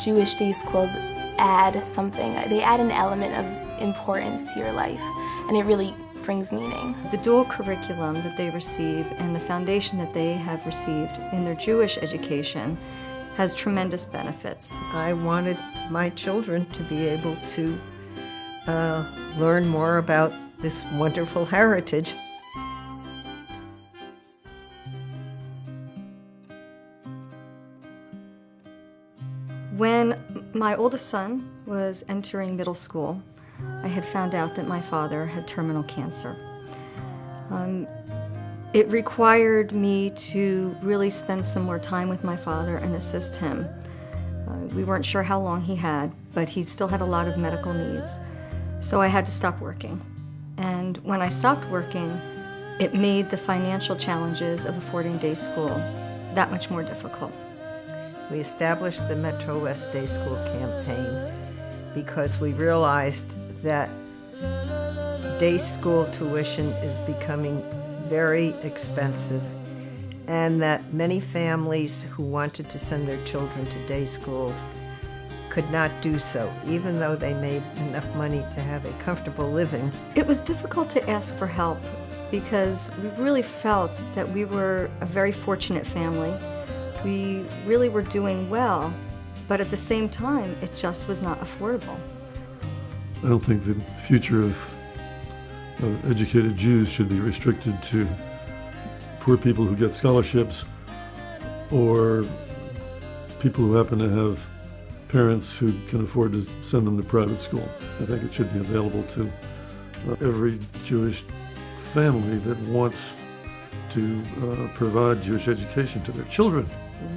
Jewish day schools add something. They add an element of importance to your life, and it really brings meaning. The dual curriculum that they receive and the foundation that they have received in their Jewish education has tremendous benefits. I wanted my children to be able to learn more about this wonderful heritage. When my oldest son was entering middle school, I had found out that my father had terminal cancer. It required me to really spend some more time with my father and assist him. We weren't sure how long he had, but he still had a lot of medical needs. So I had to stop working. And when I stopped working, it made the financial challenges of affording day school that much more difficult. We established the MetroWest Day School Campaign because we realized that day school tuition is becoming very expensive, and that many families who wanted to send their children to day schools could not do so, even though they made enough money to have a comfortable living. It was difficult to ask for help because we really felt that we were a very fortunate family. We really were doing well, but at the same time, it just was not affordable. I don't think the future of educated Jews should be restricted to poor people who get scholarships or people who happen to have parents who can afford to send them to private school. I think it should be available to every Jewish family that wants to provide Jewish education to their children.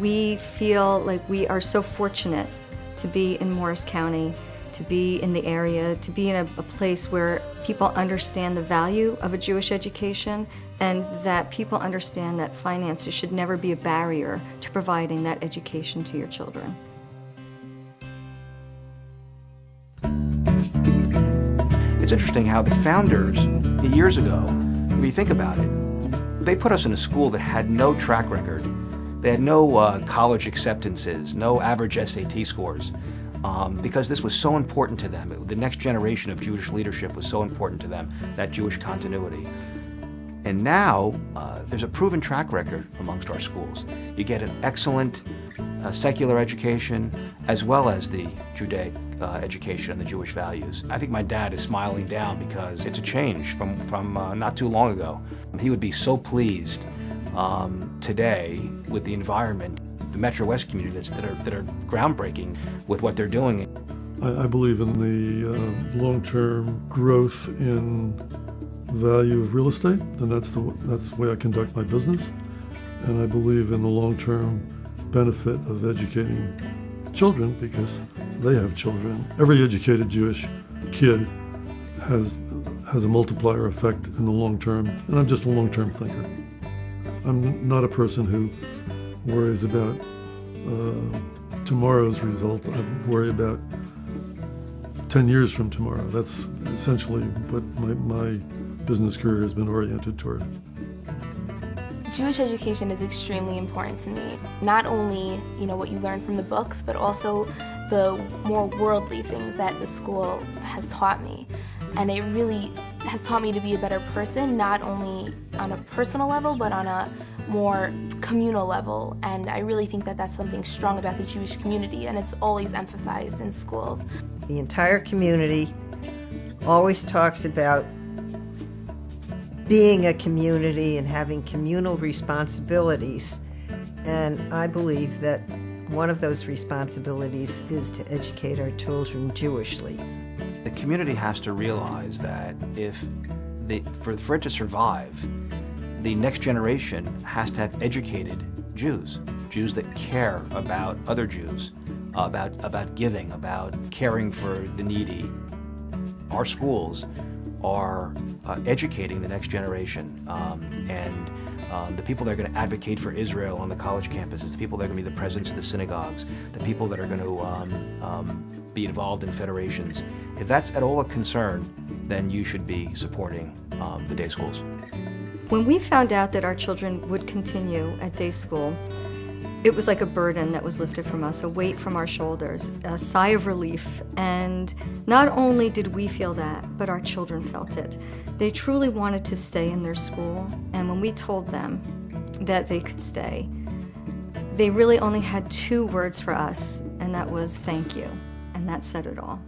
We feel like we are so fortunate to be in Morris County, to be in the area, to be in a place where people understand the value of a Jewish education, and that people understand that finances should never be a barrier to providing that education to your children. It's interesting how the founders, years ago, when you think about it, they put us in a school that had no track record. They had no college acceptances, no average SAT scores. Because this was so important to them. The next generation of Jewish leadership was so important to them, that Jewish continuity. And now, there's a proven track record amongst our schools. You get an excellent secular education, as well as the Judaic education and the Jewish values. I think my dad is smiling down because it's a change from not too long ago. He would be so pleased today with the environment, the MetroWest communities that are groundbreaking with what they're doing. I believe in the long-term growth in value of real estate, and that's the way I conduct my business. And I believe in the long-term benefit of educating children because they have children. Every educated Jewish kid has a multiplier effect in the long term, and I'm just a long-term thinker. I'm not a person who worries about tomorrow's result. I worry about 10 years from tomorrow. That's essentially what my business career has been oriented toward. Jewish education is extremely important to me. Not only, what you learn from the books, but also the more worldly things that the school has taught me. And it really has taught me to be a better person, not only on a personal level, but on a more communal level. And I really think that that's something strong about the Jewish community, and it's always emphasized in schools. The entire community always talks about being a community and having communal responsibilities. And I believe that one of those responsibilities is to educate our children Jewishly. The community has to realize that for it to survive, the next generation has to have educated Jews that care about other Jews, about giving, about caring for the needy. Our schools are educating the next generation, and the people that are going to advocate for Israel on the college campuses, the people that are going to be the presidents of the synagogues, the people that are going to be involved in federations. If that's at all a concern, then you should be supporting the day schools. When we found out that our children would continue at day school, It was like a burden that was lifted from us, a weight from our shoulders, a sigh of relief. And not only did we feel that, but our children felt it. They truly wanted to stay in their school, and when we told them that they could stay, they really only had 2 words for us, and that was thank you. And that said it all.